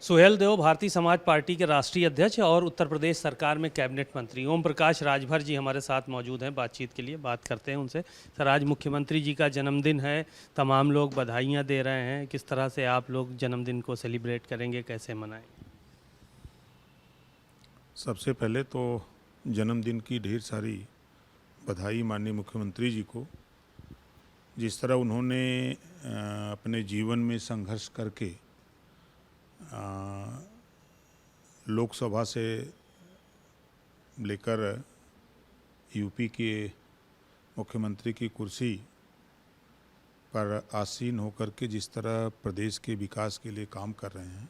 Suhel Dev Bharatiya Samaj party के राष्ट्रीय अध्यक्ष और उत्तर प्रदेश सरकार में कैबिनेट मंत्री ओम प्रकाश राजभर जी हमारे साथ मौजूद हैं। बातचीत के लिए बात करते हैं उनसे। सर, आज मुख्यमंत्री जी का जन्मदिन है, तमाम लोग बधाइयाँ दे रहे हैं। किस तरह से आप लोग जन्मदिन को सेलिब्रेट करेंगे, कैसे मनाएंगे? सबसे पहले तो जन्मदिन की ढेर सारी बधाई माननीय मुख्यमंत्री जी को। जिस तरह उन्होंने अपने जीवन में संघर्ष करके लोकसभा से लेकर यूपी के मुख्यमंत्री की कुर्सी पर आसीन होकर के जिस तरह प्रदेश के विकास के लिए काम कर रहे हैं,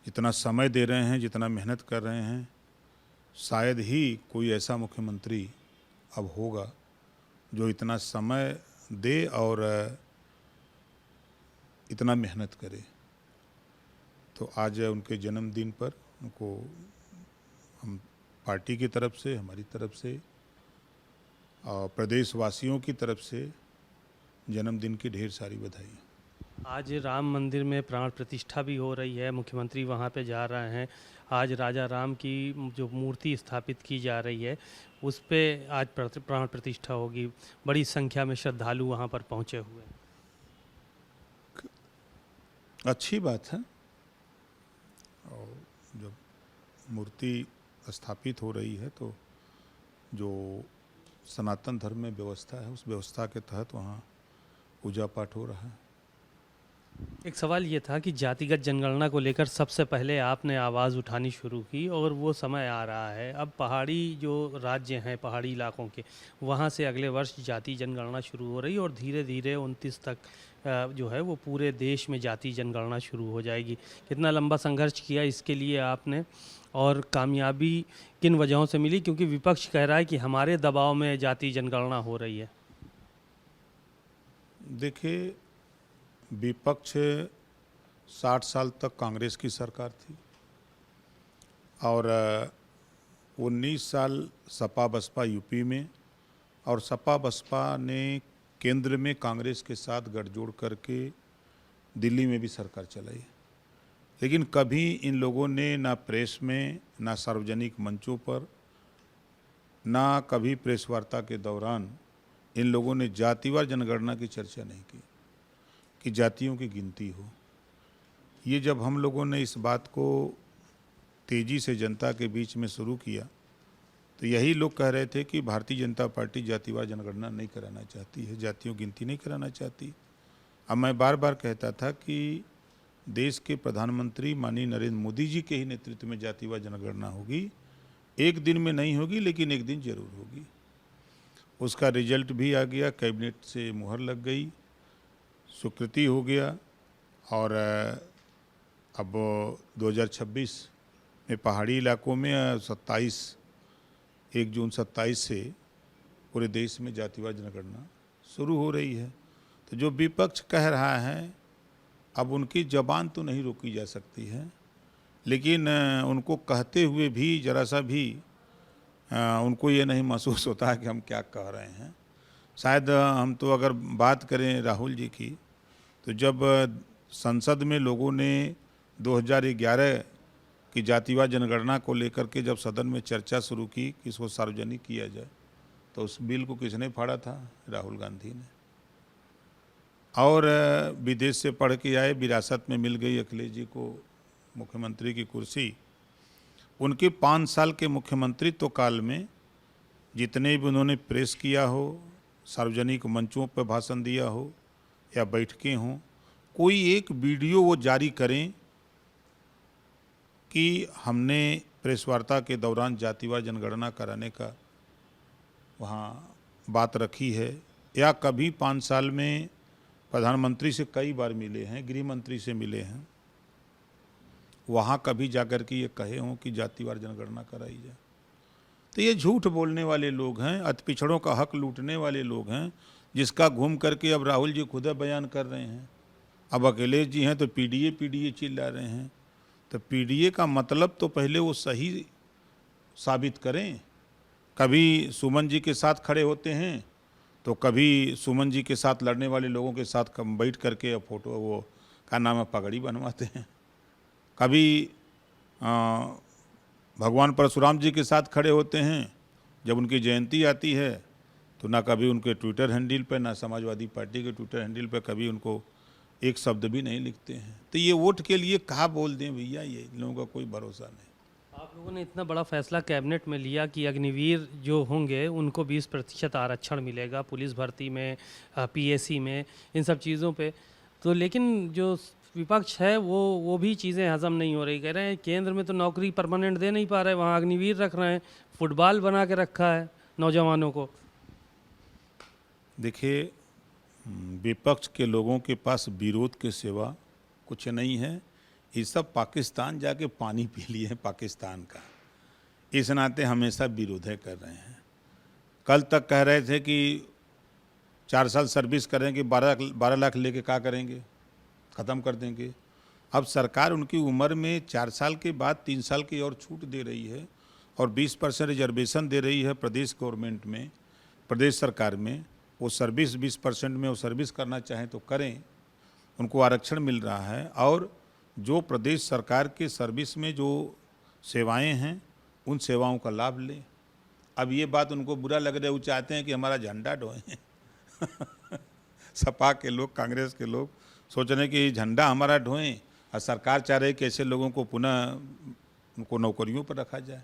जितना समय दे रहे हैं, जितना मेहनत कर रहे हैं, शायद ही कोई ऐसा मुख्यमंत्री अब होगा जो इतना समय दे और इतना मेहनत करे। तो आज उनके जन्मदिन पर उनको हम पार्टी की तरफ से, हमारी तरफ से और प्रदेशवासियों की तरफ से जन्मदिन की ढेर सारी बधाई। आज राम मंदिर में प्राण प्रतिष्ठा भी हो रही है, मुख्यमंत्री वहां पे जा रहे हैं। आज राजा राम की जो मूर्ति स्थापित की जा रही है उस पे आज प्राण प्रतिष्ठा होगी। बड़ी संख्या में श्रद्धालु वहां पर पहुंचे हुए हैं। अच्छी बात है। और जब मूर्ति स्थापित हो रही है तो जो सनातन धर्म में व्यवस्था है उस व्यवस्था के तहत वहाँ पूजा पाठ हो रहा है। एक सवाल ये था कि जातिगत जनगणना को लेकर सबसे पहले आपने आवाज़ उठानी शुरू की और वो समय आ रहा है। अब पहाड़ी जो राज्य हैं, पहाड़ी इलाकों के, वहाँ से अगले वर्ष जाति जनगणना शुरू हो रही और धीरे धीरे 29 तक जो है वो पूरे देश में जाति जनगणना शुरू हो जाएगी। कितना लंबा संघर्ष किया इसके लिए आपने और कामयाबी किन वजहों से मिली? क्योंकि विपक्ष कह रहा है कि हमारे दबाव में जाति जनगणना हो रही है। देखिए, विपक्ष 60 साल तक कांग्रेस की सरकार थी और 19 साल सपा बसपा यूपी में, और सपा बसपा ने केंद्र में कांग्रेस के साथ गठजोड़ करके दिल्ली में भी सरकार चलाई। लेकिन कभी इन लोगों ने ना प्रेस में, ना सार्वजनिक मंचों पर, ना कभी प्रेस वार्ता के दौरान इन लोगों ने जातिवार जनगणना की चर्चा नहीं की कि जातियों की गिनती हो। ये जब हम लोगों ने इस बात को तेज़ी से जनता के बीच में शुरू किया तो यही लोग कह रहे थे कि भारतीय जनता पार्टी जातिवार जनगणना नहीं कराना चाहती है, जातियों गिनती नहीं कराना चाहती। अब मैं बार बार कहता था कि देश के प्रधानमंत्री माननीय नरेंद्र मोदी जी के ही नेतृत्व में जातिवार जनगणना होगी। एक दिन में नहीं होगी लेकिन एक दिन जरूर होगी। उसका रिजल्ट भी आ गया, कैबिनेट से मुहर लग गई, स्वीकृति हो गया और अब 2026 में पहाड़ी इलाकों में 1 जून 27 से पूरे देश में जातिवार जनगणना शुरू हो रही है। तो जो विपक्ष कह रहा है, अब उनकी जबान तो नहीं रोकी जा सकती है, लेकिन उनको कहते हुए भी जरा सा भी उनको ये नहीं महसूस होता है कि हम क्या कह रहे हैं। शायद हम तो अगर बात करें राहुल जी की, तो जब संसद में लोगों ने 2011 की जातिवार जनगणना को लेकर के जब सदन में चर्चा शुरू की कि इसको सार्वजनिक किया जाए, तो उस बिल को किसने फाड़ा था? राहुल गांधी ने। और विदेश से पढ़ के आए, विरासत में मिल गई अखिलेश जी को मुख्यमंत्री की कुर्सी। उनके 5 साल के मुख्यमंत्रित्व काल में जितने भी उन्होंने प्रेस किया हो, सार्वजनिक मंचों पर भाषण दिया हो या बैठकें हों, कोई एक वीडियो वो जारी करें कि हमने प्रेस वार्ता के दौरान जातिवार जनगणना कराने का वहाँ बात रखी है। या कभी 5 साल में प्रधानमंत्री से कई बार मिले हैं, गृह मंत्री से मिले हैं, वहाँ कभी जाकर के ये कहे हों कि जातिवार जनगणना कराई जाए। तो ये झूठ बोलने वाले लोग हैं, अति पिछड़ों का हक लूटने वाले लोग हैं, जिसका घूम करके अब राहुल जी खुद बयान कर रहे हैं। अब अखिलेश जी हैं तो पीडीए चिल्ला रहे हैं। तो पीडीए का मतलब तो पहले वो सही साबित करें। कभी सुमन जी के साथ खड़े होते हैं तो कभी सुमन जी के साथ लड़ने वाले लोगों के साथ बैठ करके फोटो, वो का नाम है, पगड़ी बनवाते हैं। कभी अ, भगवान परशुराम जी के साथ खड़े होते हैं, जब उनकी जयंती आती है तो ना कभी उनके ट्विटर हैंडल पे, ना समाजवादी पार्टी के ट्विटर हैंडल पे कभी उनको एक शब्द भी नहीं लिखते हैं। तो ये वोट के लिए कहाँ बोल दें भैया, ये इन लोगों का कोई भरोसा नहीं। आप लोगों ने इतना बड़ा फैसला कैबिनेट में लिया कि अग्निवीर जो होंगे उनको 20% आरक्षण मिलेगा पुलिस भर्ती में, पीएसी में, इन सब चीज़ों पे। तो लेकिन जो विपक्ष है वो भी चीज़ें हजम नहीं हो रही। कह रहे हैं केंद्र में तो नौकरी परमानेंट दे नहीं पा रहे, वहाँ अग्निवीर रख रहे हैं, फुटबॉल बना के रखा है नौजवानों को। देखिए, विपक्ष के लोगों के पास विरोध के सिवा कुछ नहीं है। ये सब पाकिस्तान जाके पानी पी लिए हैं पाकिस्तान का, इस नाते हमेशा विरोध कर रहे हैं। कल तक कह रहे थे कि 4 साल सर्विस करेंगे, 12 लाख लेके क्या करेंगे, ख़त्म कर देंगे। अब सरकार उनकी उम्र में 4 साल के बाद 3 साल की और छूट दे रही है और 20% रिजर्वेशन दे रही है प्रदेश गवर्नमेंट में, प्रदेश सरकार में। वो सर्विस 20% में वो सर्विस करना चाहें तो करें, उनको आरक्षण मिल रहा है। और जो प्रदेश सरकार के सर्विस में जो सेवाएं हैं उन सेवाओं का लाभ लें। अब ये बात उनको बुरा लग रहा है, वो चाहते हैं कि हमारा झंडा ढोएं सपा के लोग, कांग्रेस के लोग सोच रहे हैं कि झंडा हमारा ढोएं, और सरकार चाह रही है कि ऐसे लोगों को पुनः उनको नौकरियों पर रखा जाए।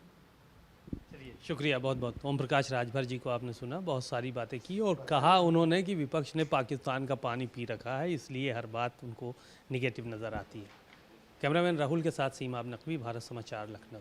चलिए, शुक्रिया बहुत बहुत। ओम प्रकाश राजभर जी को आपने सुना, बहुत सारी बातें की और कहा उन्होंने कि विपक्ष ने पाकिस्तान का पानी पी रखा है, इसलिए हर बात उनको निगेटिव नज़र आती है। कैमरामैन राहुल के साथ सीमा नकवी, भारत समाचार, लखनऊ।